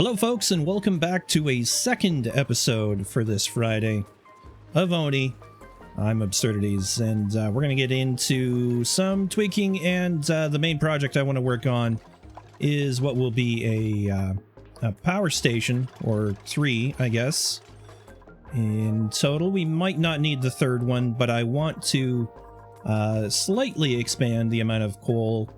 Hello folks, and welcome back to a second episode for this Friday of Oni. I'm 𝘊𝘀𝘀𝘆𝑒𝑠, and we're going to get into some tweaking, and the main project I want to work on is what will be a power station, or 3, I guess. In total, we might not need the third one, but I want to slightly expand the amount of coal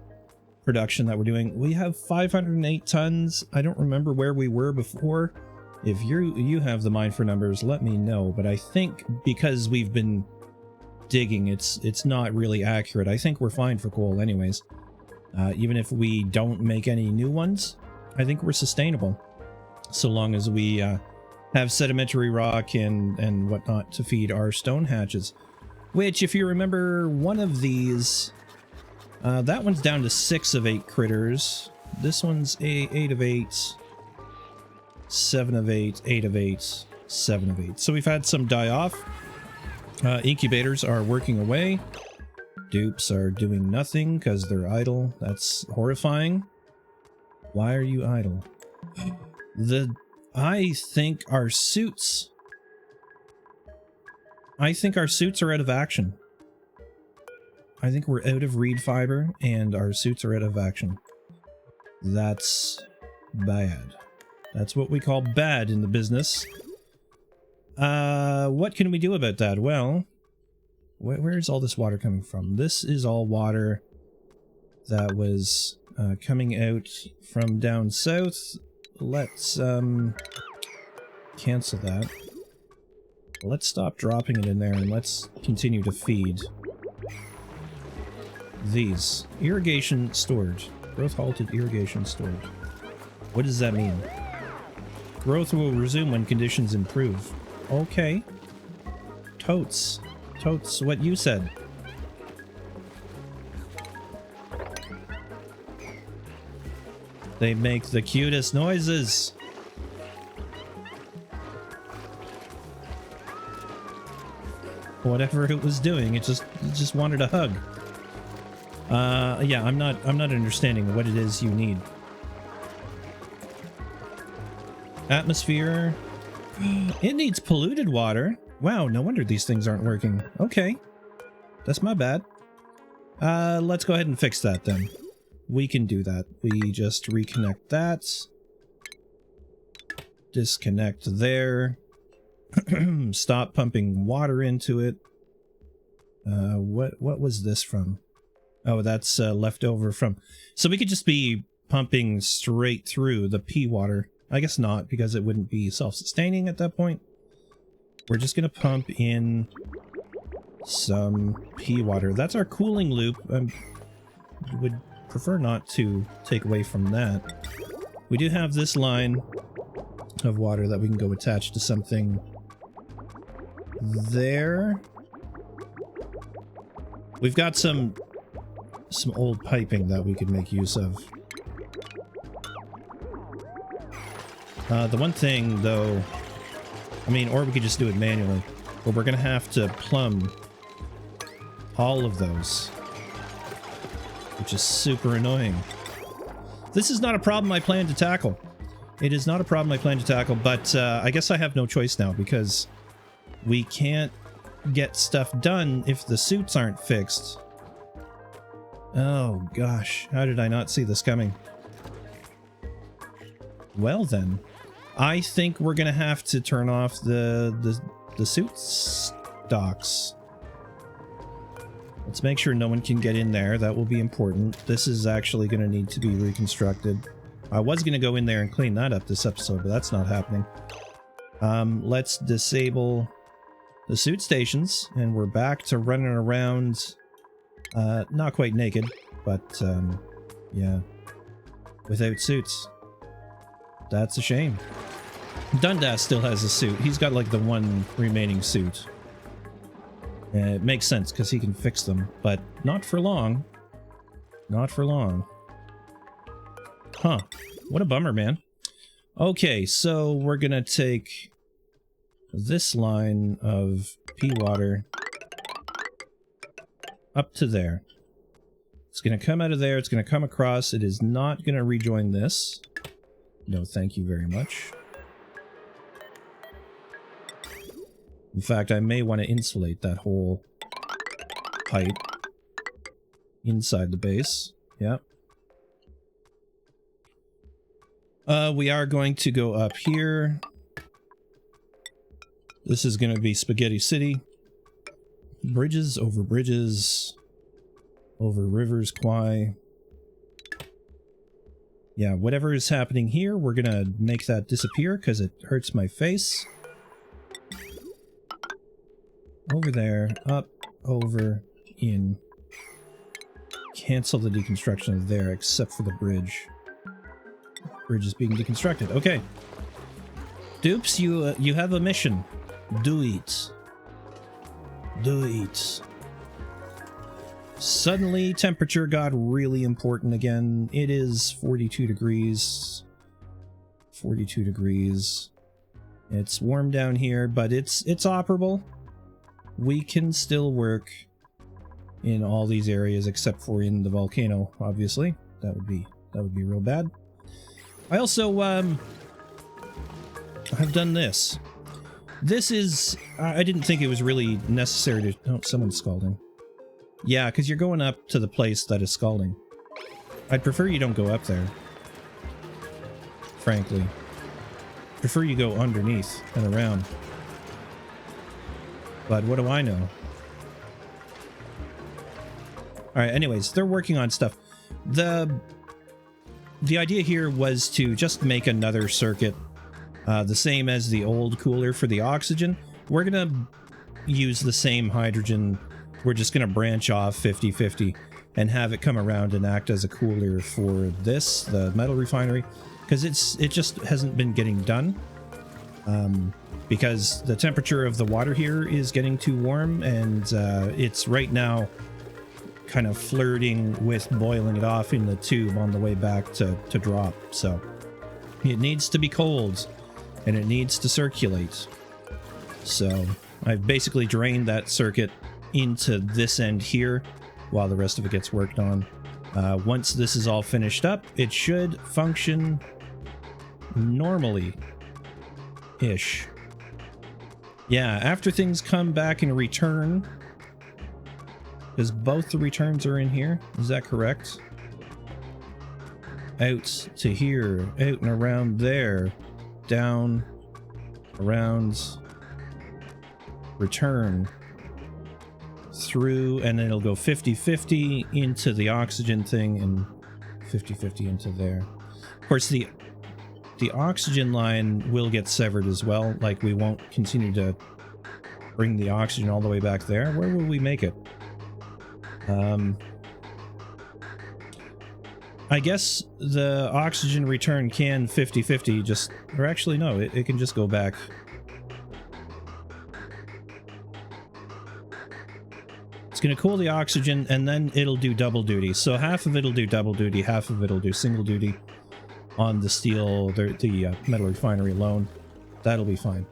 production that we're doing. We have 508 tons. I don't remember where we were before. If you have the mind for numbers, let me know. But I think because we've been digging, it's not really accurate. I think we're fine for coal anyways. Even if we don't make any new ones, I think we're sustainable. So long as we have sedimentary rock and whatnot to feed our stone hatches. Which, if you remember, one of these... that one's down to 6 of 8 critters. This one's 8 of 8, 7 of 8, 8 of 8, 7 of 8. So we've had some die off. Incubators are working away. Dupes are doing nothing because they're idle. That's horrifying. Why are you idle? I think our suits are out of action. I think we're out of reed fiber, and our suits are out of action. That's bad. That's what we call bad in the business. What can we do about that? Well, where is all this water coming from? This is all water that was coming out from down south. Let's cancel that. Let's stop dropping it in there, and let's continue to feed these. Irrigation stored. Growth halted, irrigation stored. What does that mean? Growth will resume when conditions improve. Okay. Totes. Totes what you said. They make the cutest noises. Whatever it was doing, it just wanted a hug. Yeah, I'm not understanding what it is you need. Atmosphere. It needs polluted water. Wow, no wonder these things aren't working. Okay. That's my bad. Let's go ahead and fix that then. We can do that. We just reconnect that. Disconnect there. Stop pumping water into it. What was this from? Oh, that's left over from... So we could just be pumping straight through the pea water. I guess not, because it wouldn't be self-sustaining at that point. We're just going to pump in some pea water. That's our cooling loop. I would prefer not to take away from that. We do have this line of water that we can go attach to something there. We've got some old piping that we could make use of. The one thing, though, I mean, or we could just do it manually, but we're going to have to plumb all of those, which is super annoying. This is not a problem I plan to tackle. It is not a problem I plan to tackle, but I guess I have no choice now, because we can't get stuff done if the suits aren't fixed. Oh gosh, how did I not see this coming? Well then, I think we're gonna have to turn off the suit stocks. Let's make sure no one can get in there. That will be important. This is actually gonna need to be reconstructed. I was gonna go in there and clean that up this episode, but that's not happening. Let's disable the suit stations, and we're back to running around. Not quite naked, but, yeah. Without suits. That's a shame. Dundas still has a suit. He's got, like, the one remaining suit. It makes sense, because he can fix them, but not for long. Not for long. Huh. What a bummer, man. Okay, so we're gonna take this line of pea water up to there. It's going to come out of there. It's going to come across. It is not going to rejoin this. No, thank you very much. In fact, I may want to insulate that whole pipe inside the base. Yep. We are going to go up here. This is going to be Spaghetti City. Bridges over bridges. Over rivers, Kwai. Yeah, whatever is happening here, we're going to make that disappear because it hurts my face. Over there, up, over, in. Cancel the deconstruction of there, except for the bridge. Bridge is being deconstructed. Okay. Dupes, you have a mission. Do it. Do it. Suddenly, temperature got really important again. It is 42 degrees. 42 degrees. It's warm down here, but it's operable. We can still work in all these areas except for in the volcano, obviously. That would be real bad. I also have done this. This is I didn't think it was really necessary to oh, someone's scalding. Yeah, because you're going up to the place that is scalding. I'd prefer you don't go up there. Frankly. Prefer you go underneath and around. But what do I know? Alright, anyways, they're working on stuff. The idea here was to just make another circuit, the same as the old cooler for the oxygen. We're gonna use the same hydrogen. We're just gonna branch off 50-50 and have it come around and act as a cooler for this, the metal refinery, because it just hasn't been getting done. Because the temperature of the water here is getting too warm, and it's right now kind of flirting with boiling it off in the tube on the way back to drop. So it needs to be cold and it needs to circulate. So I've basically drained that circuit into this end here while the rest of it gets worked on. Once this is all finished up, it should function normally-ish. Yeah, after things come back in return, because both the returns are in here, is that correct? Out to here, out and around there, down, around, return, through, and then it'll go 50-50 into the oxygen thing and 50-50 into there. Of course, the oxygen line will get severed as well. Like, we won't continue to bring the oxygen all the way back there. Where will we make it? I guess the oxygen return can 50-50 just, or actually no, it can just go back. It's going to cool the oxygen and then it'll do double duty. So half of it'll do double duty, half of it'll do single duty on the steel, the metal refinery alone. That'll be fine.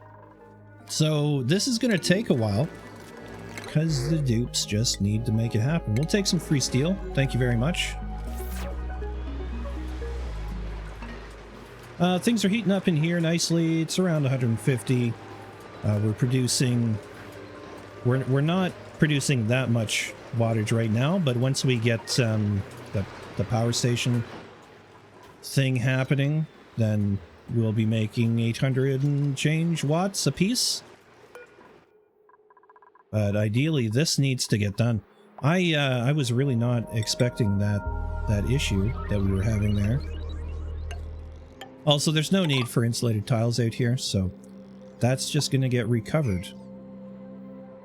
So this is going to take a while because the dupes just need to make it happen. We'll take some free steel. Thank you very much. Things are heating up in here nicely. It's around 150. We're producing... We're not producing that much wattage right now, but once we get the power station thing happening, then we'll be making 800 and change watts a piece. But ideally, this needs to get done. I was really not expecting that issue that we were having there. Also, there's no need for insulated tiles out here, so that's just going to get recovered.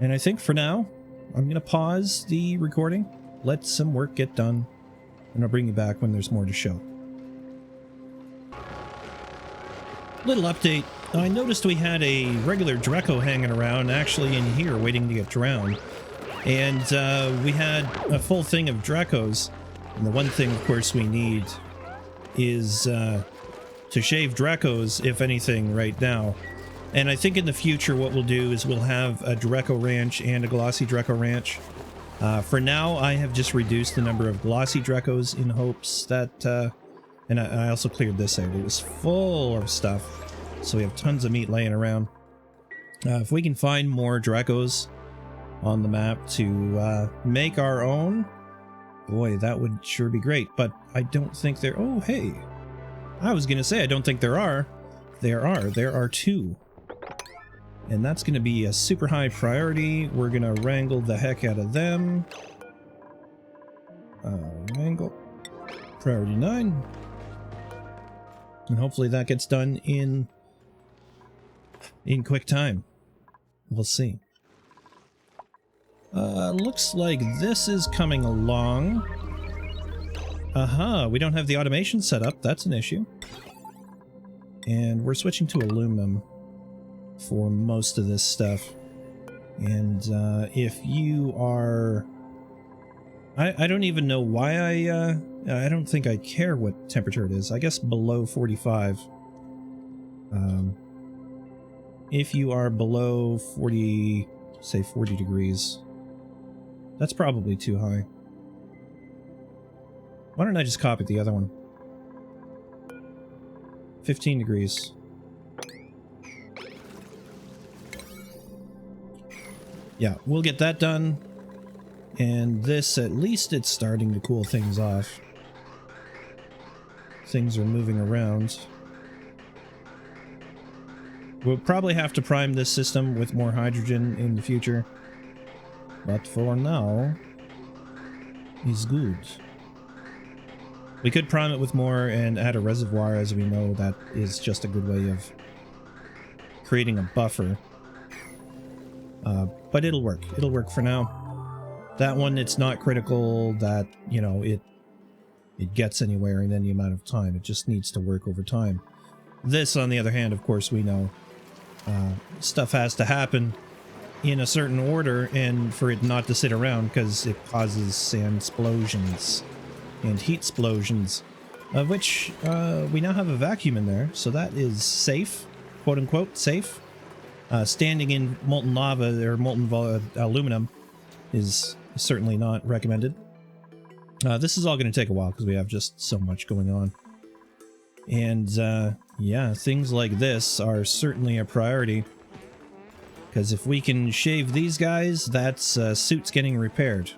And I think for now, I'm going to pause the recording, let some work get done, and I'll bring you back when there's more to show. Little update. I noticed we had a regular Dreco hanging around, actually in here, waiting to get drowned. And we had a full thing of Drecos. And the one thing, of course, we need is to shave Drecos, if anything, right now. And I think in the future what we'll do is we'll have a Dreco ranch and a glossy Dreco ranch. For now, I have just reduced the number of glossy Drecos in hopes that And I also cleared this out. It was full of stuff. So we have tons of meat laying around. If we can find more Dracos on the map to make our own, boy, that would sure be great. But I don't think there... Oh, hey. I was going to say I don't think there are. There are. There are 2. And that's going to be a super high priority. We're going to wrangle the heck out of them. Wrangle. Priority 9. And hopefully that gets done in quick time. We'll see. Looks like this is coming along. Aha, we don't have the automation set up. That's an issue. And we're switching to aluminum for most of this stuff. And if you are... I don't even know why I don't think I care what temperature it is. I guess below 45. If you are below 40, say 40 degrees, that's probably too high. Why don't I just copy the other one? 15 degrees. Yeah, we'll get that done. And this, at least it's starting to cool things off. Things are moving around. We'll probably have to prime this system with more hydrogen in the future. But for now, it's good. We could prime it with more and add a reservoir, as we know that is just a good way of creating a buffer. But it'll work. It'll work for now. That one, it's not critical that, you know, it gets anywhere in any amount of time. It just needs to work over time. This, on the other hand, of course, we know stuff has to happen in a certain order and for it not to sit around because it causes sand explosions and heat explosions, of which we now have a vacuum in there, so that is safe, quote unquote safe. Standing in molten lava or molten aluminum is certainly not recommended. This is all going to take a while because we have just so much going on. And yeah, things like this are certainly a priority. Because if we can shave these guys, that's suits getting repaired.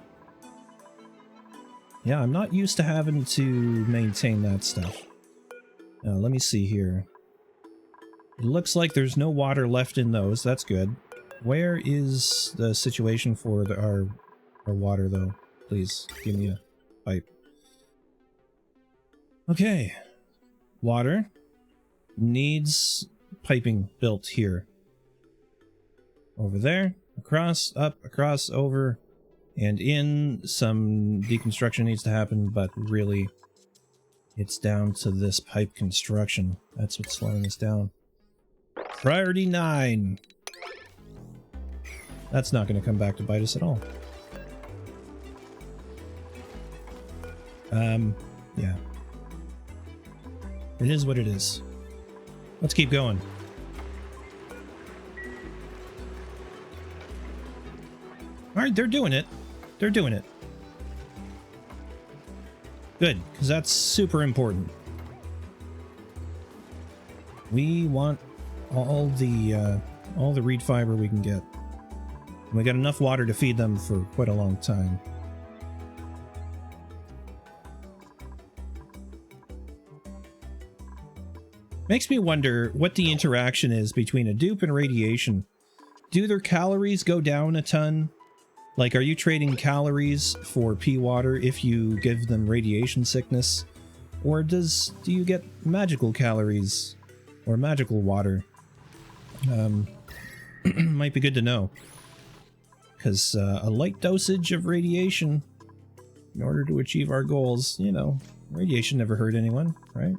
Yeah, I'm not used to having to maintain that stuff. Let me see here. It looks like there's no water left in those. That's good. Where is the situation for our water, though? Please, give me a pipe. Okay. Water needs piping built here. Over there, across, up, across, over, and in. Some deconstruction needs to happen, but really, it's down to this pipe construction. That's what's slowing us down. Priority 9. That's not going to come back to bite us at all. Yeah. It is what it is. Let's keep going. Alright, they're doing it. They're doing it. Good, because that's super important. We want all the reed fiber we can get. And we got enough water to feed them for quite a long time. Makes me wonder what the interaction is between a dupe and radiation. Do their calories go down a ton? Like, are you trading calories for pea water if you give them radiation sickness? Or do you get magical calories or magical water? Might be good to know. Because a light dosage of radiation, in order to achieve our goals, you know, radiation never hurt anyone, right?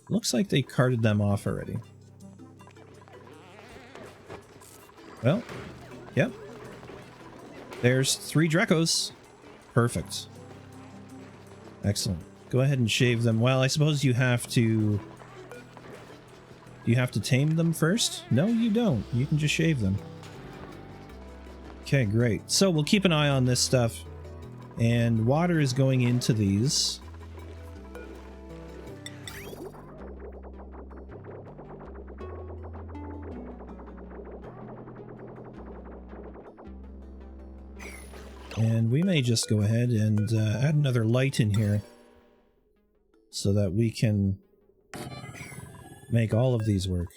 Looks like they carted them off already. Well, yep. There's 3 Dracos. Perfect. Excellent. Go ahead and shave them. Well, I suppose you have to... Do you have to tame them first? No, you don't. You can just shave them. Okay, great. So we'll keep an eye on this stuff. And water is going into these. And we may just go ahead and add another light in here so that we can make all of these work.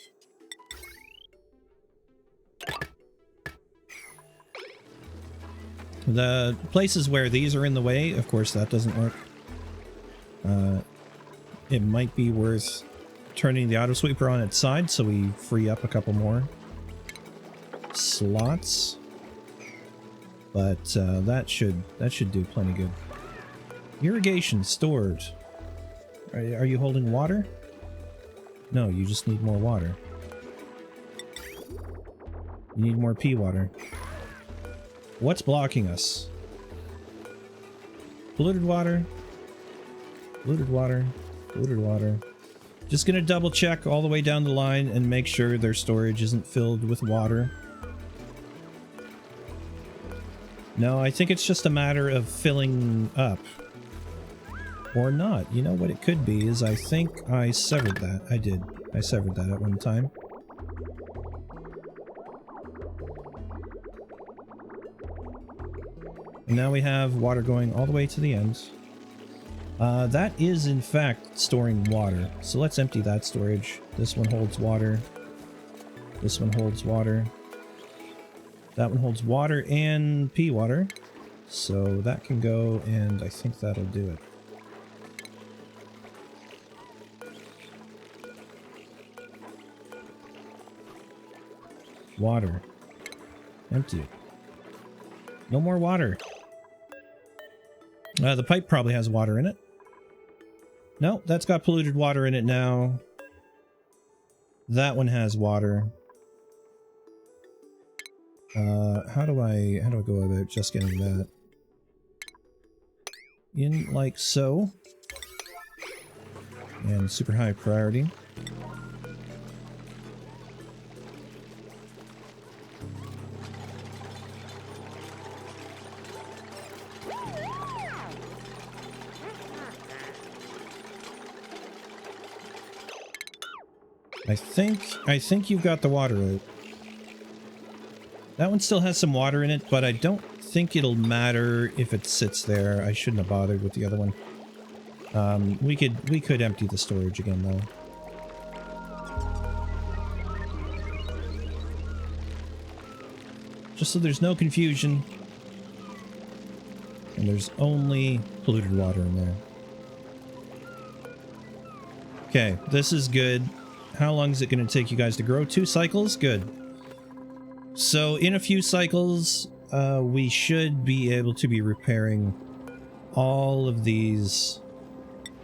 The places where these are in the way, of course, that doesn't work. It might be worth turning the auto sweeper on its side so we free up a couple more slots. But that should do plenty good. Irrigation stored. Are you holding water? No, you just need more water. You need more pea water. What's blocking us? Polluted water. Polluted water. Polluted water. Just gonna double check all the way down the line and make sure their storage isn't filled with water. No, I think it's just a matter of filling up. Or not. You know what it could be is I think I severed that. I did. I severed that at one time. And now we have water going all the way to the end. That is in fact storing water. So let's empty that storage. This one holds water. This one holds water. That one holds water and pea water. So that can go, and I think that'll do it. Water. Empty. No more water. The pipe probably has water in it. No, that's got polluted water in it now. That one has water. How do I go about just getting that? In like so. And super high priority. I think you've got the water out. That one still has some water in it, but I don't think it'll matter if it sits there. I shouldn't have bothered with the other one. We could empty the storage again though. Just so there's no confusion. And there's only polluted water in there. Okay, this is good. How long is it going to take you guys to grow? 2 cycles? Good. So in a few cycles, we should be able to be repairing all of these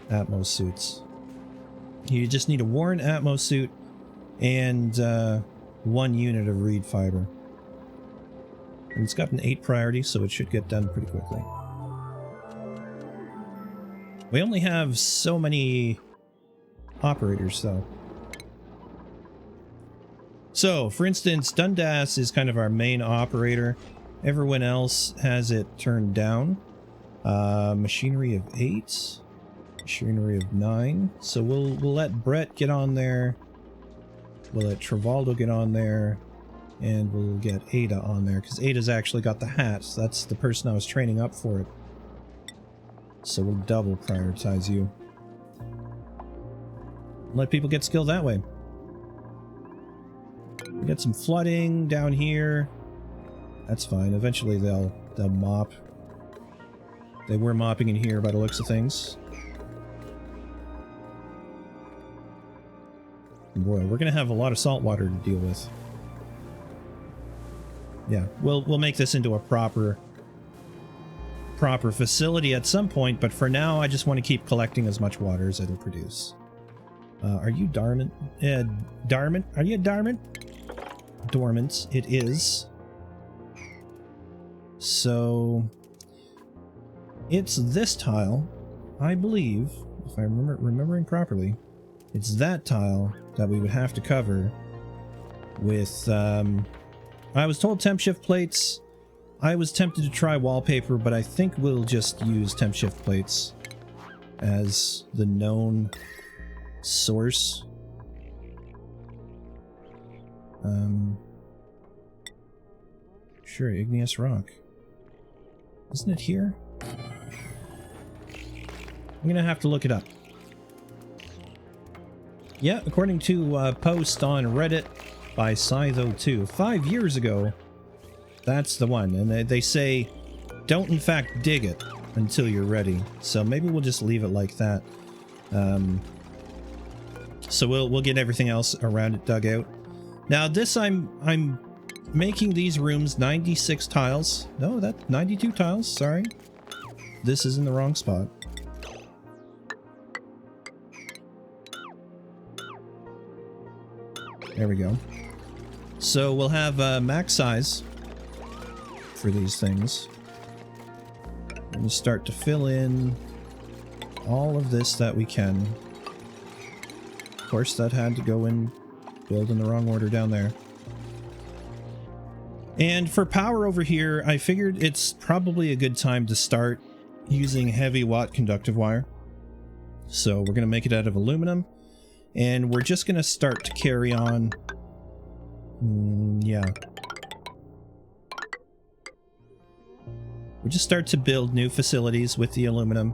Atmos suits. You just need a worn Atmos suit and 1 unit of reed fiber. And it's got an 8 priority, so it should get done pretty quickly. We only have so many operators, though. So, for instance, Dundas is kind of our main operator. Everyone else has it turned down. Machinery of 8. Machinery of 9. So we'll let Brett get on there. We'll let Travaldo get on there. And we'll get Ada on there, because Ada's actually got the hat. So that's the person I was training up for it. So we'll double prioritize you. Let people get skill that way. We got some flooding down here. That's fine. Eventually they'll mop. They were mopping in here by the looks of things. Boy, we're gonna have a lot of salt water to deal with. Yeah, we'll make this into a proper facility at some point, but for now I just want to keep collecting as much water as it'll produce. Are you dormant? Dormant? Are you dormant? Dormant, it is. So it's this tile, I believe, if I'm remembering properly, it's that tile that we would have to cover with, I was told temp shift plates. I was tempted to try wallpaper, but I think we'll just use temp shift plates as the known source. Sure, igneous rock. Isn't it here? I'm gonna have to look it up. Yeah, according to a post on Reddit by 𝘬𝘁𝘬𝘁, 5 years ago, that's the one. And they say, don't in fact dig it until you're ready. So maybe we'll just leave it like that. So we'll get everything else around it dug out. Now this I'm making these rooms 96 tiles. No, that's 92 tiles, sorry. This is in the wrong spot. There we go. So we'll have max size for these things. And start to fill in all of this that we can. Of course, that had to go in, build in the wrong order down there. And for power over here, I figured it's probably a good time to start using heavy watt conductive wire. So we're going to make it out of aluminum. And we're just going to start to carry on. Yeah. We'll just start to build new facilities with the aluminum.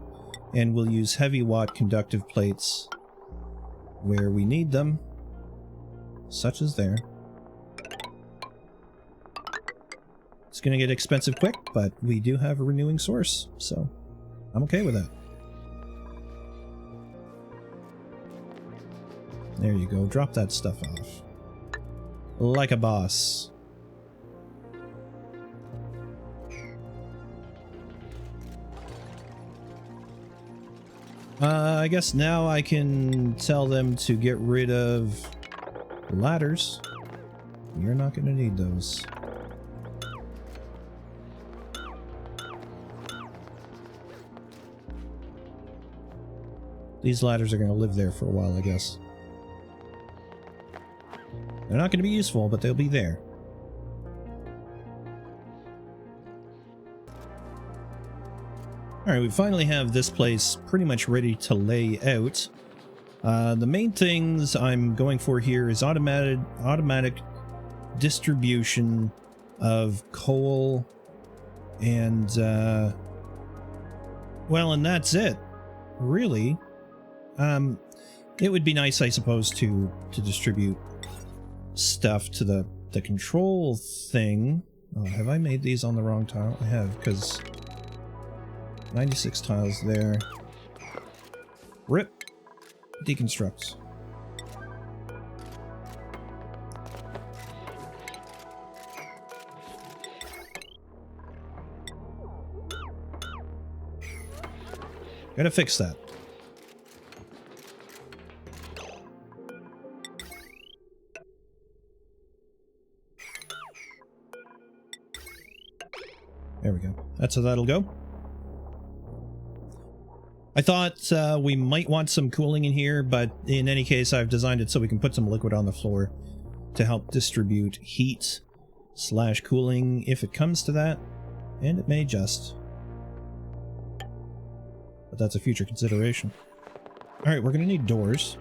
And we'll use heavy watt conductive plates where we need them. Such as there. It's going to get expensive quick, but we do have a renewing source. So I'm okay with that. There you go. Drop that stuff off. Like a boss. I guess now I can tell them to get rid of ladders. You're not going to need those. These ladders are going to live there for a while, I guess. They're not going to be useful, but they'll be there. Alright, we finally have this place pretty much ready to lay out. The main things I'm going for here is automatic distribution of coal and, well, and that's it. Really. It would be nice, I suppose, to distribute stuff to the control thing. Oh, have I made these on the wrong tile? I have, because 96 tiles there. Rip. Deconstruct. Gotta fix that. There we go. That's how that'll go. I thought we might want some cooling in here, but in any case, I've designed it so we can put some liquid on the floor to help distribute heat / cooling if it comes to that, and it may just. But that's a future consideration. Alright, we're going to need doors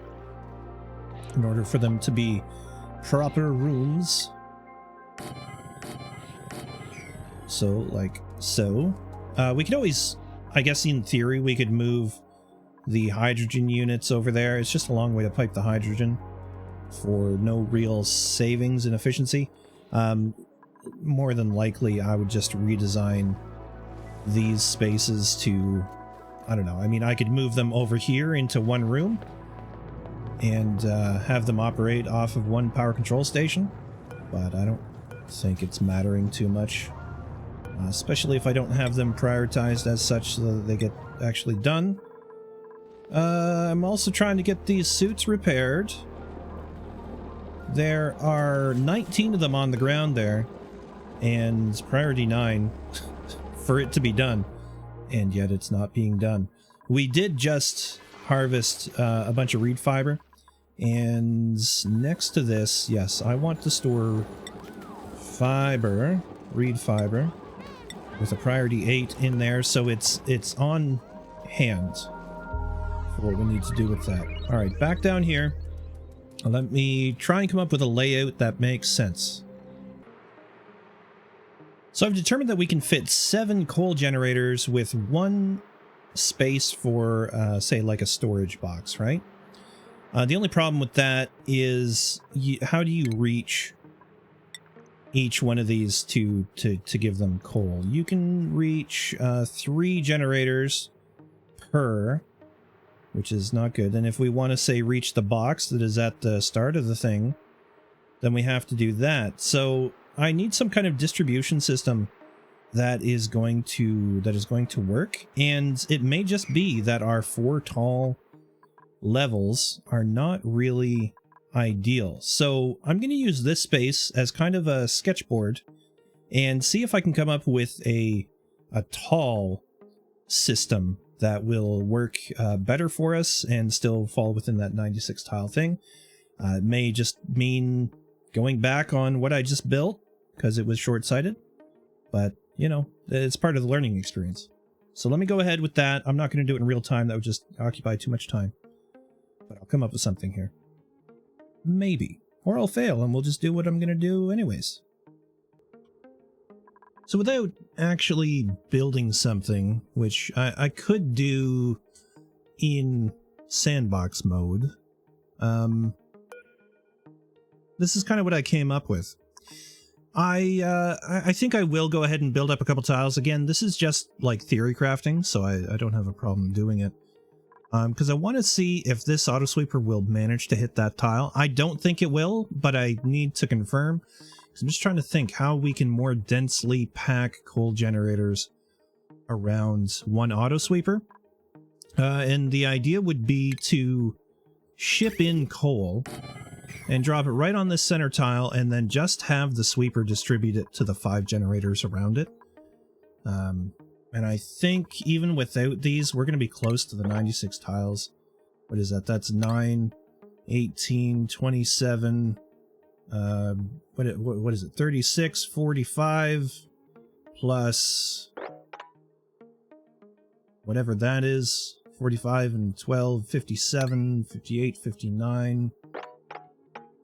in order for them to be proper rooms. So, like so. We could always, I guess in theory, we could move the hydrogen units over there. It's just a long way to pipe the hydrogen for no real savings in efficiency. More than likely, I would just redesign these spaces to, I don't know, I mean, I could move them over here into one room and have them operate off of one power control station, but I don't think it's mattering too much. Especially if I don't have them prioritized as such so that they get actually done. I'm also trying to get these suits repaired. There are 19 of them on the ground there, and priority 9 for it to be done, and yet it's not being done. We did just harvest a bunch of reed fiber, and next to this, yes, I want to store fiber, reed fiber, with a priority 8 in there, so it's on hand for what we need to do with that. Alright, back down here. Let me try and come up with a layout that makes sense. So I've determined that we can fit 7 coal generators with 1 space for, say, like a storage box, right? The only problem with that is how do you reach each one of these to give them coal? You can reach 3 generators per, which is not good. And if we want to, say, reach the box that is at the start of the thing, then we have to do that. So I need some kind of distribution system that is going to work, and it may just be that our 4 tall levels are not really ideal. So I'm going to use this space as kind of a sketchboard and see if I can come up with a tall system that will work better for us and still fall within that 96 tile thing. It may just mean going back on what I just built because it was short-sighted, but you know, it's part of the learning experience. So let me go ahead with that. I'm not going to do it in real time. That would just occupy too much time, but I'll come up with something here. Maybe. Or I'll fail and we'll just do what I'm going to do anyways. So without actually building something, which I could do in sandbox mode, this is kind of what I came up with. I think I will go ahead and build up a couple tiles. Again, this is just like theory crafting, so I don't have a problem doing it. Because I want to see if this auto sweeper will manage to hit that tile. I don't think it will, but I need to confirm. I'm just trying to think how we can more densely pack coal generators around one auto sweeper. And the idea would be to ship in coal and drop it right on this center tile, and then just have the sweeper distribute it to the 5 generators around it. And I think even without these, we're going to be close to the 96 tiles. What is that? That's 9, 18, 27... what is it? 36, 45 plus whatever that is. 45 and 12, 57, 58, 59.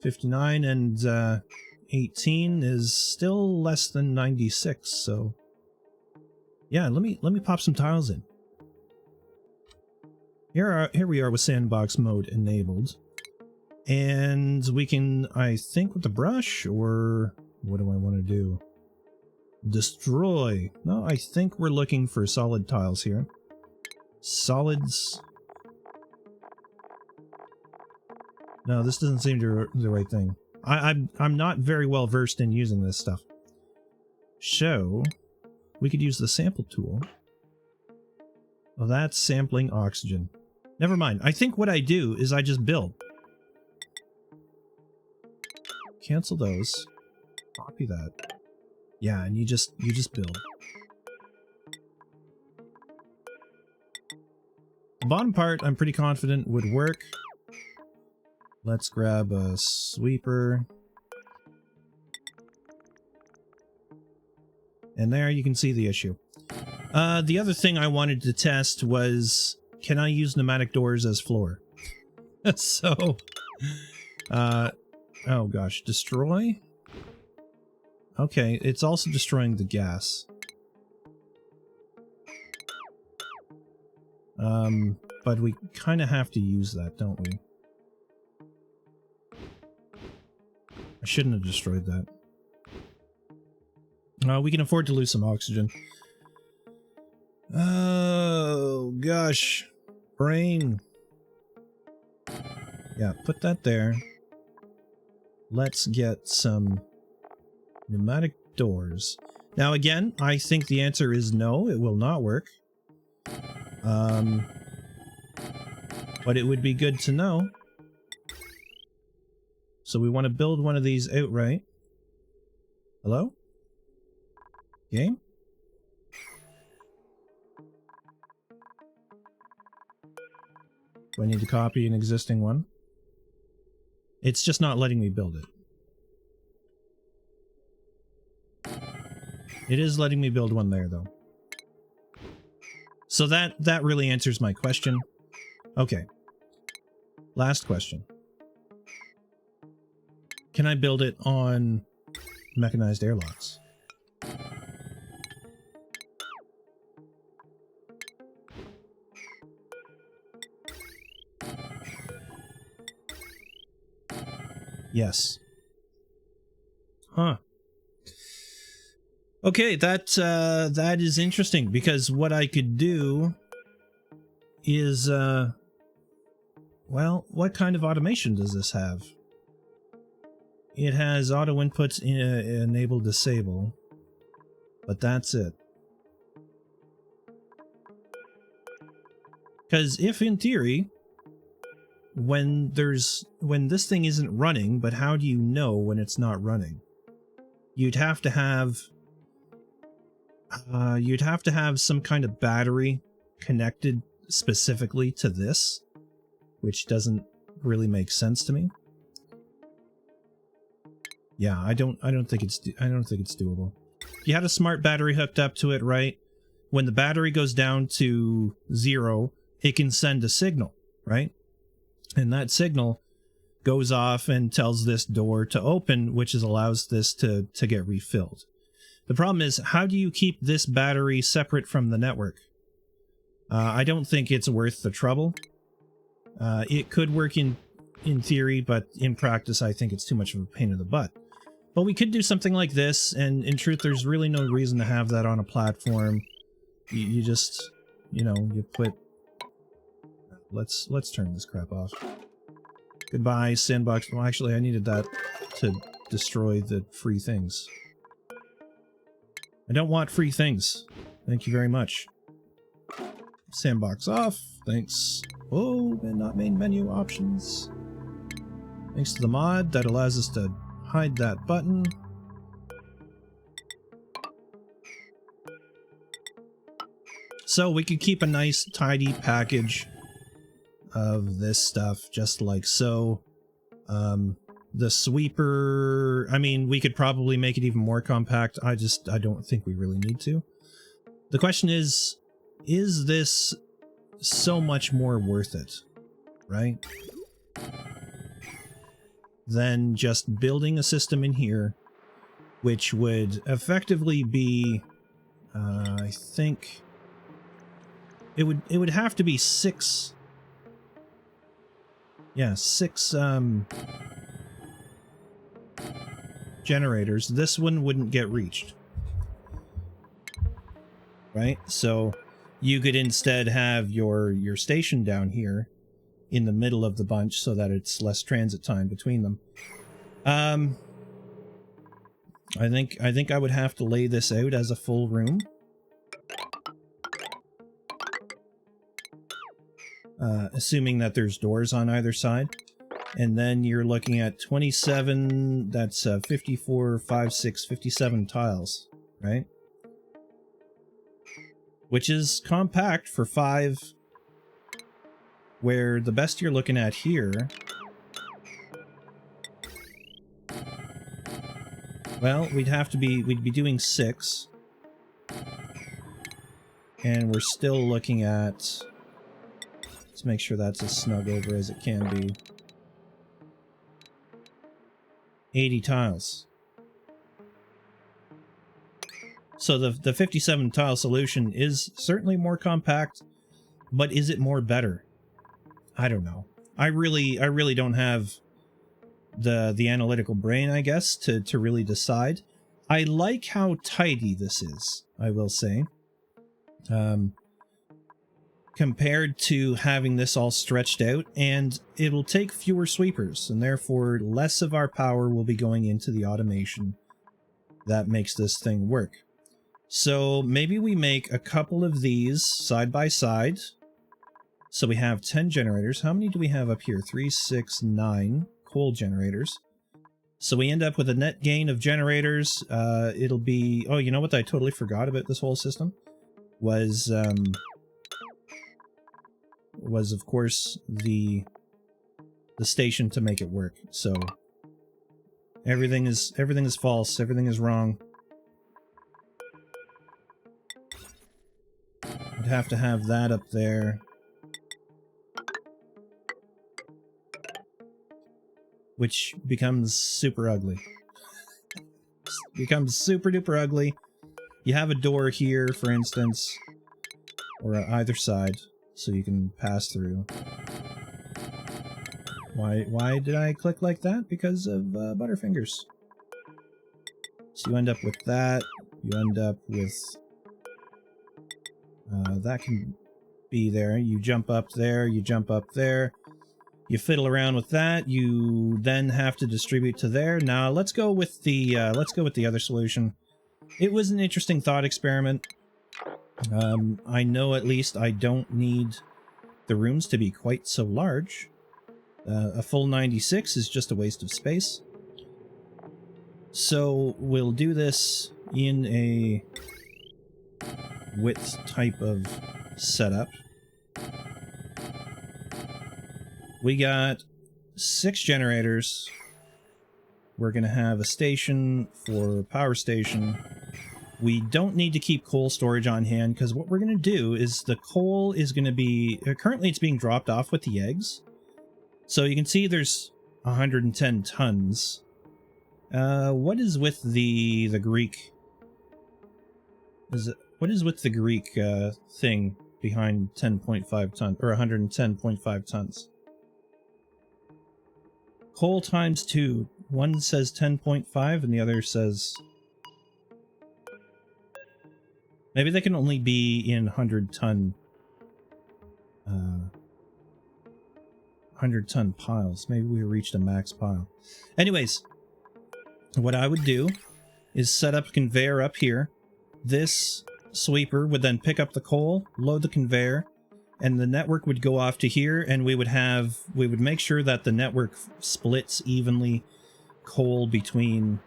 59 and 18 is still less than 96, so yeah, let me pop some tiles in. Here we are with sandbox mode enabled. And we can, I think, with the brush, or what do I want to do? Destroy. No, I think we're looking for solid tiles here. Solids. No, this doesn't seem to be the right thing. I'm not very well versed in using this stuff. So, we could use the sample tool. Well, that's sampling oxygen. Never mind. I think what I do is I just build. Cancel those. Copy that. Yeah, and you just build. The bottom part, I'm pretty confident would work. Let's grab a sweeper. And there you can see the issue. The other thing I wanted to test was, can I use pneumatic doors as floor? So, oh gosh, destroy? Okay, it's also destroying the gas. But we kind of have to use that, don't we? I shouldn't have destroyed that. We can afford to lose some oxygen. Oh, gosh. Brain. Yeah, put that there. Let's get some pneumatic doors. Now, again, I think the answer is no, it will not work. But it would be good to know. So we want to build one of these outright. Hello? Game? Do I need to copy an existing one? It's just not letting me build it. It is letting me build one there, though. So that really answers my question. Okay. Last question. Can I build it on mechanized airlocks? Yes. Huh. Okay, that is interesting, because what I could do is, well, what kind of automation does this have? It has auto inputs enable disable, but that's it. Because if in theory, when this thing isn't running, but how do you know when it's not running? You'd have to have some kind of battery connected specifically to this, which doesn't really make sense to me. Yeah, I don't think it's doable. If you had a smart battery hooked up to it, right? When the battery goes down to 0, it can send a signal, right? And that signal goes off and tells this door to open, which allows this to get refilled. The problem is, how do you keep this battery separate from the network? I don't think it's worth the trouble. It could work in theory, but in practice, I think it's too much of a pain in the butt. But we could do something like this, and in truth, there's really no reason to have that on a platform. You just, you know, you put... Let's turn this crap off. Goodbye, sandbox. Well, actually, I needed that to destroy the free things. I don't want free things. Thank you very much. Sandbox off. Thanks. Oh, and not main menu options. Thanks to the mod that allows us to hide that button. So we could keep a nice, tidy package of this stuff, just like so. The sweeper, I mean, we could probably make it even more compact. I don't think we really need to. The question is this so much more worth it, right? Than just building a system in here, which would effectively be, I think, it would have to be 6 generators. This one wouldn't get reached, right? So you could instead have your station down here in the middle of the bunch so that it's less transit time between them. I think I would have to lay this out as a full room. Assuming that there's doors on either side. And then you're looking at 27, that's 54, 5, 6, 57 tiles, right? Which is compact for 5, where the best you're looking at here... Well, we'd be doing 6. And we're still looking at... Let's make sure that's as snug over as it can be. 80 tiles. So the 57 tile solution is certainly more compact, but is it more better? I don't know. I really don't have the analytical brain, I guess, to really decide. I like how tidy this is, I will say. Compared to having this all stretched out, and it'll take fewer sweepers, and therefore less of our power will be going into the automation that makes this thing work. So maybe we make a couple of these side by side. So we have 10 generators. How many do we have up here? 3, 6, 9 coal generators. So we end up with a net gain of generators. It'll be... Oh, you know what I totally forgot about this whole system? Was of course the station to make it work. So everything is false, everything is wrong. I'd have to have that up there. Which becomes super ugly. Becomes super duper ugly. You have a door here, for instance, or either side, so you can pass through. Why did I click like that? Because of Butterfingers. So you end up with that. You end up with... that can be there. You jump up there, you jump up there. You fiddle around with that. You then have to distribute to there. Now let's go with the other solution. It was an interesting thought experiment. I know at least I don't need the rooms to be quite so large. A full 96 is just a waste of space. So we'll do this in a width type of setup. We got 6 generators. We're going to have a station for power station. We don't need to keep coal storage on hand, because what we're going to do is the coal is going to be... currently it's being dropped off with the eggs. So you can see there's 110 tons. What is with the Greek... What is with the Greek thing behind 10.5 tons, or 110.5 tons? Coal times 2. One says 10.5 and the other says... Maybe they can only be in 100-ton... 100-ton piles. Maybe we reached a max pile. Anyways, what I would do is set up a conveyor up here. This sweeper would then pick up the coal, load the conveyor, and the network would go off to here, and we would make sure that the network splits evenly coal between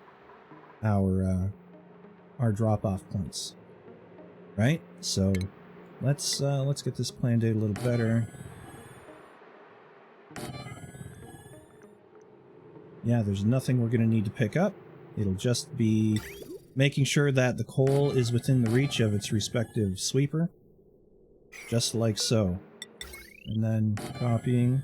our drop-off points. Right? So let's get this planned out a little better. Yeah, there's nothing we're gonna need to pick up. It'll just be making sure that the coal is within the reach of its respective sweeper. Just like so. And then copying.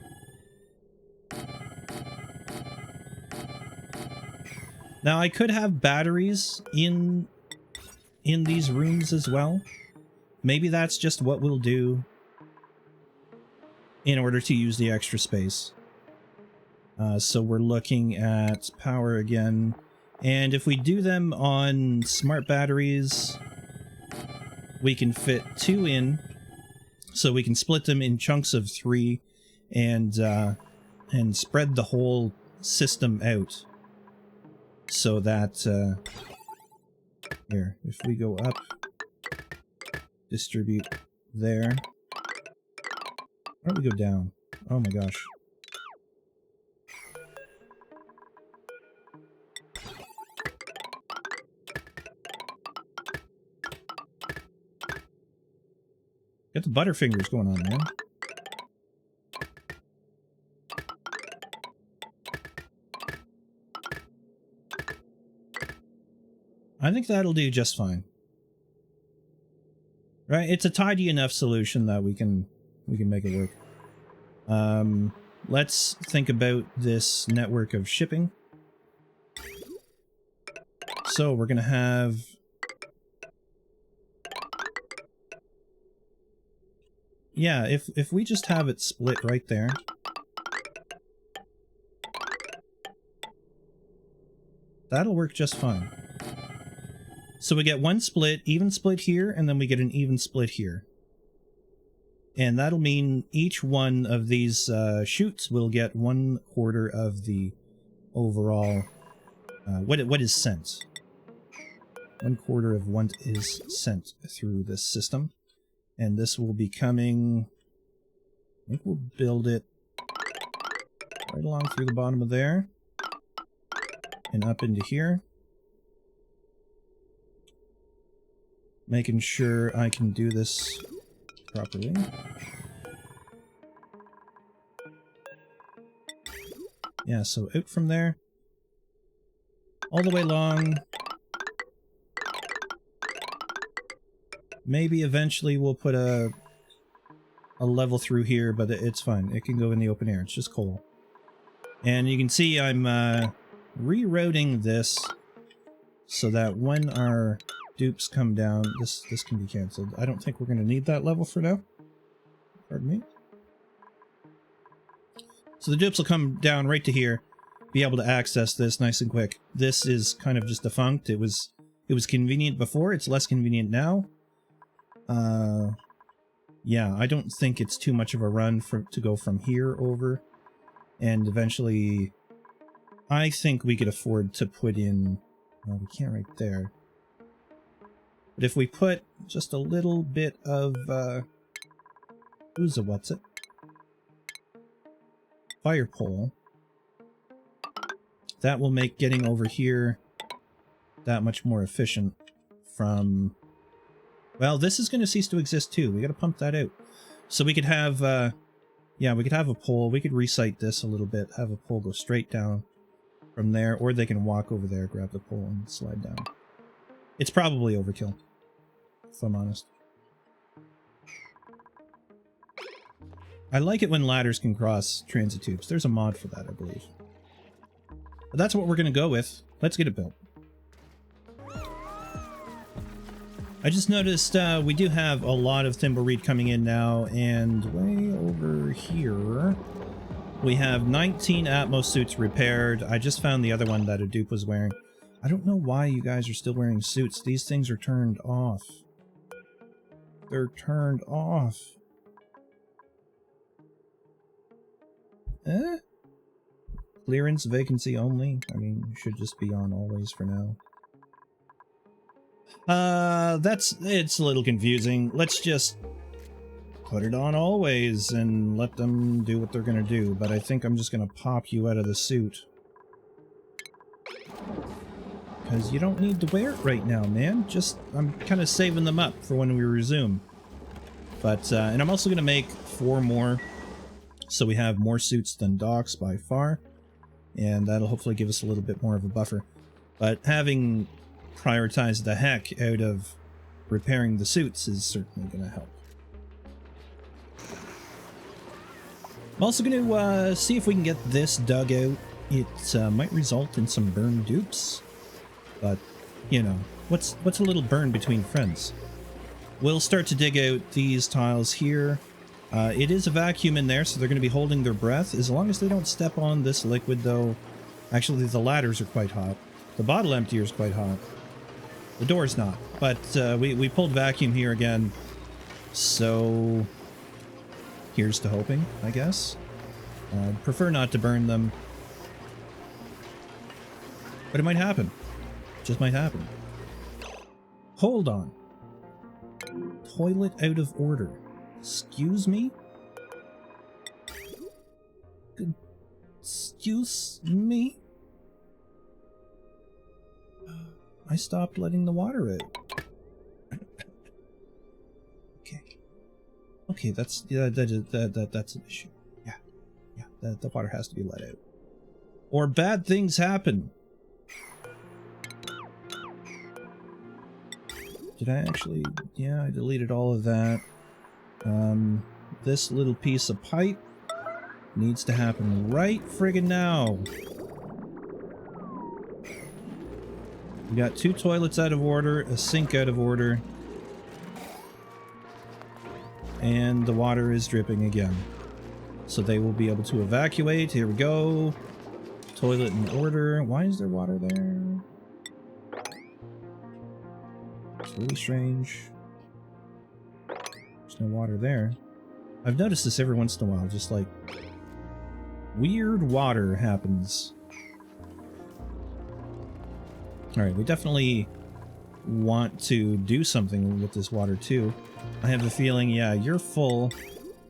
Now I could have batteries in these rooms as well. Maybe that's just what we'll do in order to use the extra space. So we're looking at power again. And if we do them on smart batteries, we can fit 2 in. So we can split them in chunks of 3 and spread the whole system out. So that, here, if we go up, distribute there. Why don't we go down? Oh my gosh. Get the Butterfingers going on, man. I think that'll do just fine. Right? It's a tidy enough solution that we can make it work. Let's think about this network of shipping. So we're gonna have... Yeah, if we just have it split right there. That'll work just fine. So we get one split, even split here, and then we get an even split here. And that'll mean each one of these chutes will get 1/4 of the overall what is sent. 1/4 of what is sent through this system. And this will be coming... I think we'll build it right along through the bottom of there. And up into here. Making sure I can do this properly. Yeah, so out from there. All the way along. Maybe eventually we'll put a level through here, but it's fine. It can go in the open air. It's just coal. And you can see I'm rerouting this so that when our dupes come down, this can be cancelled. I don't think we're going to need that level for now. Pardon me. So the dupes will come down right to here, be able to access this nice and quick. This is kind of just defunct. It was convenient before, it's less convenient now. Yeah, I don't think it's too much of a run to go from here over. And eventually, I think we could afford to put in... Well, we can't right there. But if we put just a little bit of, 𝘬𝘰𝘳𝘭𝘥 fire pole, that will make getting over here that much more efficient from... Well, this is going to cease to exist too. We got to pump that out. So we could have, yeah, we could have a pole. We could recite this a little bit, have a pole go straight down from there, or they can walk over there, grab the pole, and slide down. It's probably overkill, if I'm honest. I like it when ladders can cross transit tubes. There's a mod for that, I believe. But that's what we're going to go with. Let's get it built. I just noticed we do have a lot of thimbleweed coming in now, and way over here we have 19 Atmos suits repaired. I just found the other one that a dupe was wearing. I don't know why you guys are still wearing suits. These things are turned off. They're turned off. Clearance vacancy only? I mean, you should just be on always for now. It's a little confusing. Let's just put it on always and let them do what they're gonna do, but I think I'm just gonna pop you out of the suit. Because you don't need to wear it right now, man. I'm kind of saving them up for when we resume. But, and I'm also gonna make 4 more, so we have more suits than docks by far, and that'll hopefully give us a little bit more of a buffer. But having prioritized the heck out of repairing the suits is certainly going to help. I'm also going to see if we can get this dug out. It might result in some burn dupes, but you know, what's a little burn between friends? We'll start to dig out these tiles here. It is a vacuum in there, so they're going to be holding their breath as long as they don't step on this liquid, though. Actually, the ladders are quite hot. The bottle emptier is quite hot. The door's not, but we pulled vacuum here again, so here's to hoping, I guess. I'd prefer not to burn them, but it might happen. Just might happen. Hold on. Toilet out of order. Excuse me? Excuse me? I stopped letting the water out. Okay. Okay, that's an issue. Yeah, the water has to be let out. Or bad things happen. Did I actually... Yeah, I deleted all of that. This little piece of pipe needs to happen right friggin' now. We got 2 toilets out of order, a sink out of order, and the water is dripping again. So they will be able to evacuate. Here we go. Toilet in order. Why is there water there? It's really strange. There's no water there. I've noticed this every once in a while, just like weird water happens. Alright, we definitely want to do something with this water too. I have a feeling, yeah, you're full.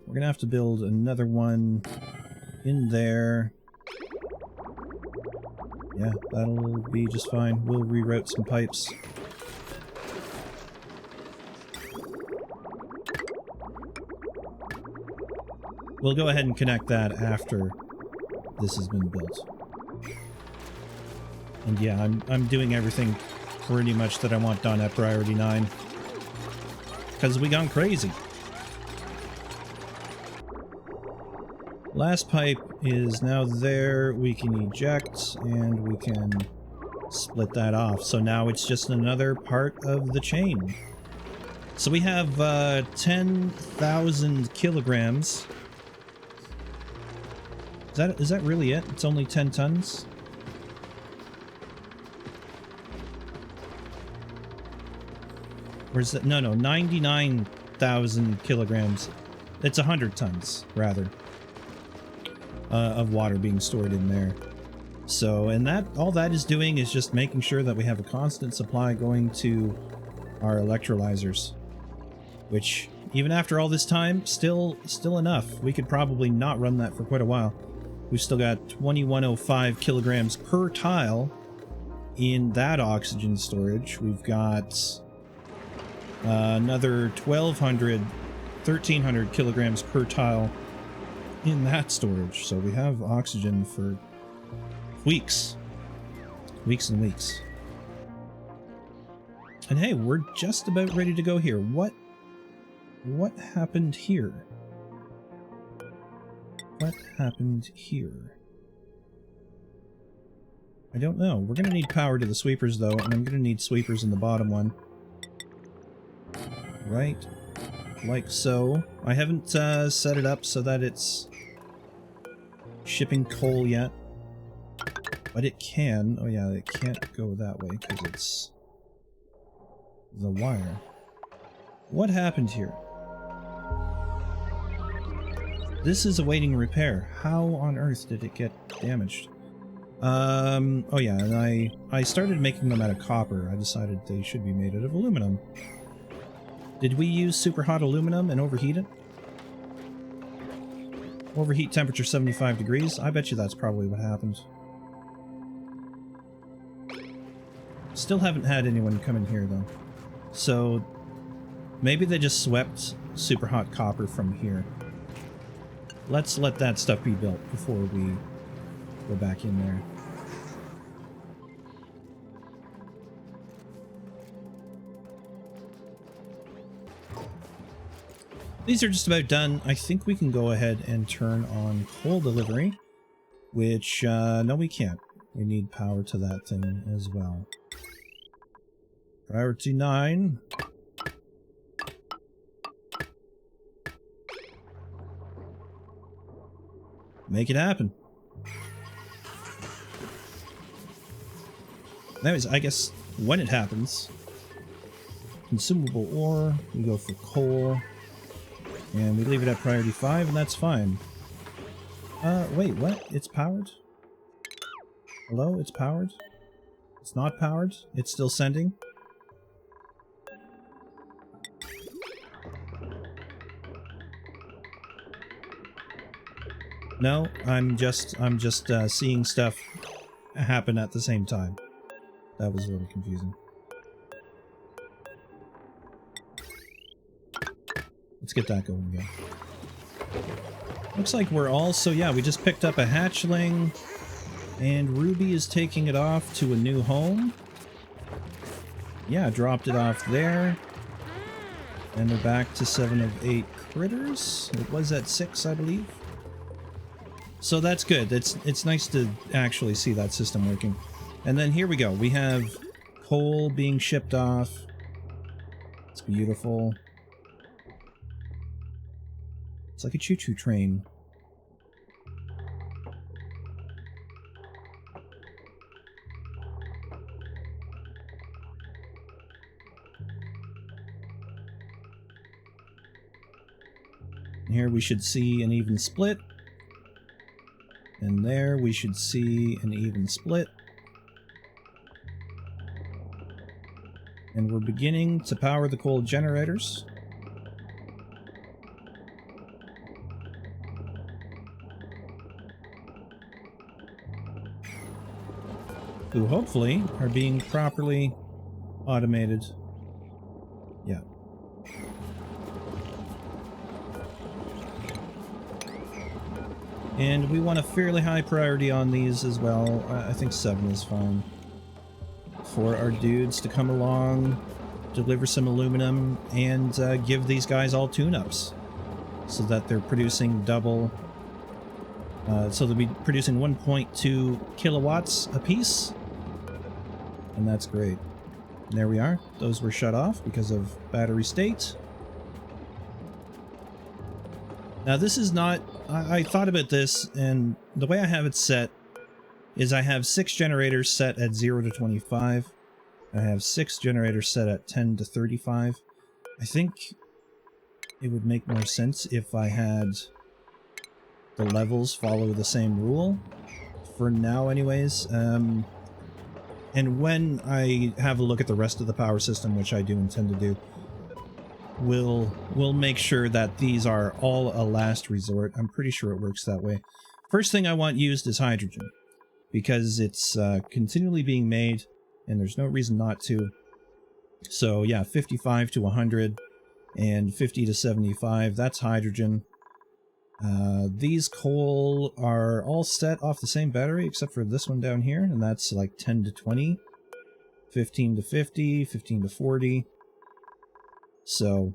We're gonna have to build another one in there. Yeah, that'll be just fine. We'll reroute some pipes. We'll go ahead and connect that after this has been built. And yeah, I'm doing everything pretty much that I want done at priority 9. Because we gone crazy. Last pipe is now there. We can eject and we can split that off. So now it's just another part of the chain. So we have 10,000 kilograms Is that really it? It's only 10 tons? Or is that? No, 99,000 kilograms. It's 100 tons, rather, of water being stored in there. So, and all that is doing is just making sure that we have a constant supply going to our electrolyzers, which, even after all this time, still enough. We could probably not run that for quite a while. We've still got 2105 kilograms per tile in that oxygen storage. We've got another 1300 kilograms per tile in that storage. So we have oxygen for weeks and weeks. And hey, we're just about ready to go here. What happened here? What happened here? I don't know. We're gonna need power to the sweepers though, and I'm gonna need sweepers in the bottom one. Right, like so. I haven't set it up so that it's shipping coal yet, but it can. Oh yeah, it can't go that way because it's the wire. What happened here? This is awaiting repair. How on earth did it get damaged? Oh yeah, and I started making them out of copper. I decided they should be made out of aluminum. Did we use super hot aluminum and overheat it? Overheat temperature 75 degrees? I bet you that's probably what happened. Still haven't had anyone come in here though. So maybe they just swept super hot copper from here. Let's let that stuff be built before we go back in there. These are just about done. I think we can go ahead and turn on coal delivery, which, no we can't. We need power to that thing as well. Priority 9. Make it happen. Anyways, I guess when it happens, consumable ore, we go for coal. And we leave it at priority 5, and that's fine. Wait, what? It's powered? Hello? It's powered? It's not powered? It's still sending? No, I'm just seeing stuff happen at the same time. That was a little confusing. Let's get that going again. Looks like we're all... So yeah, we just picked up a hatchling, and Ruby is taking it off to a new home. Yeah, dropped it off there. And they're back to 7 of 8 critters. It was at 6, I believe. So that's good. It's nice to actually see that system working. And then here we go. We have coal being shipped off. It's beautiful. It's like a choo-choo train. And here we should see an even split. And there we should see an even split. And we're beginning to power the coal generators. Who hopefully are being properly automated. Yeah. And we want a fairly high priority on these as well. I think 7 is fine. For our dudes to come along, deliver some aluminum, and give these guys all tune-ups. So that they're producing double... so they'll be producing 1.2 kilowatts apiece. And that's great. And there we are. Those were shut off because of battery state. Now this is not I thought about this, and the way I have it set is I have 6 generators set at 0 to 25. I have 6 generators set at 10 to 35. I think it would make more sense if I had the levels follow the same rule. For now, anyways. And when I have a look at the rest of the power system, which I do intend to do, we'll make sure that these are all a last resort. I'm pretty sure it works that way. First thing I want used is hydrogen, because it's continually being made, and there's no reason not to. So yeah, 55 to 100 and 50 to 75, that's hydrogen. These coal are all set off the same battery, except for this one down here, and that's like 10 to 20, 15 to 50, 15 to 40. So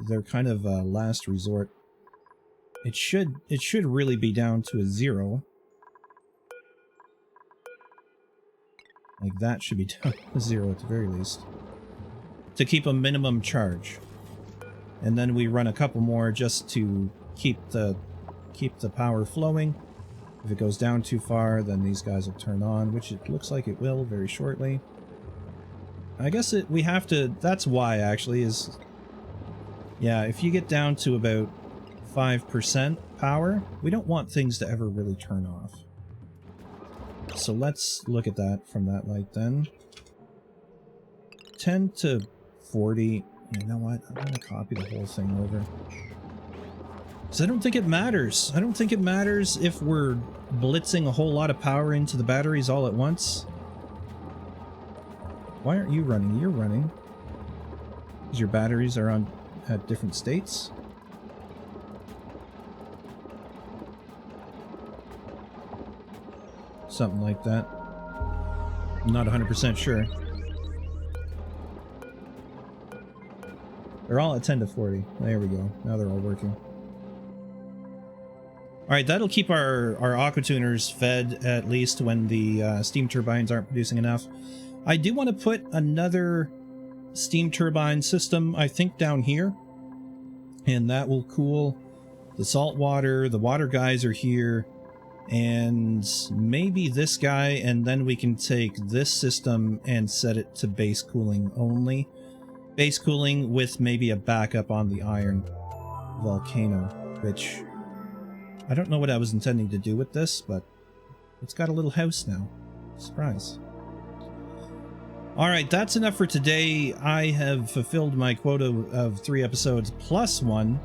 they're kind of a last resort. It should really be down to a 0. Like that should be down to 0 at the very least, to keep a minimum charge. And then we run a couple more just to keep the power flowing. If it goes down too far, then these guys will turn on, which it looks like it will very shortly. I guess we have to, that's why actually is, yeah, if you get down to about 5% power, we don't want things to ever really turn off. So let's look at that from that light then. 10 to 40, you know what, I'm gonna copy the whole thing over. Because I don't think it matters. I don't think it matters if we're blitzing a whole lot of power into the batteries all at once. Why aren't you running? You're running. Because your batteries are on at different states. Something like that. I'm not 100% sure. They're all at 10 to 40. There we go. Now they're all working. Alright, that'll keep our aqua tuners fed, at least when the steam turbines aren't producing enough. I do want to put another steam turbine system, I think, down here. And that will cool the salt water. The water guys are here. And maybe this guy, and then we can take this system and set it to base cooling only. Base cooling with maybe a backup on the iron volcano, which I don't know what I was intending to do with this, but it's got a little house now. Surprise. Alright, that's enough for today. I have fulfilled my quota of 3 episodes plus 1.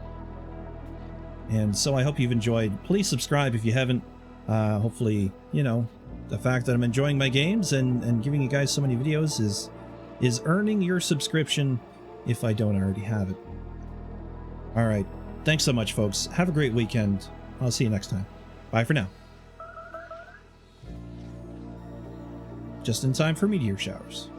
And so I hope you've enjoyed. Please subscribe if you haven't. Hopefully, you know, the fact that I'm enjoying my games and giving you guys so many videos is earning your subscription if I don't already have it. Alright, thanks so much, folks. Have a great weekend. I'll see you next time. Bye for now. Just in time for meteor showers.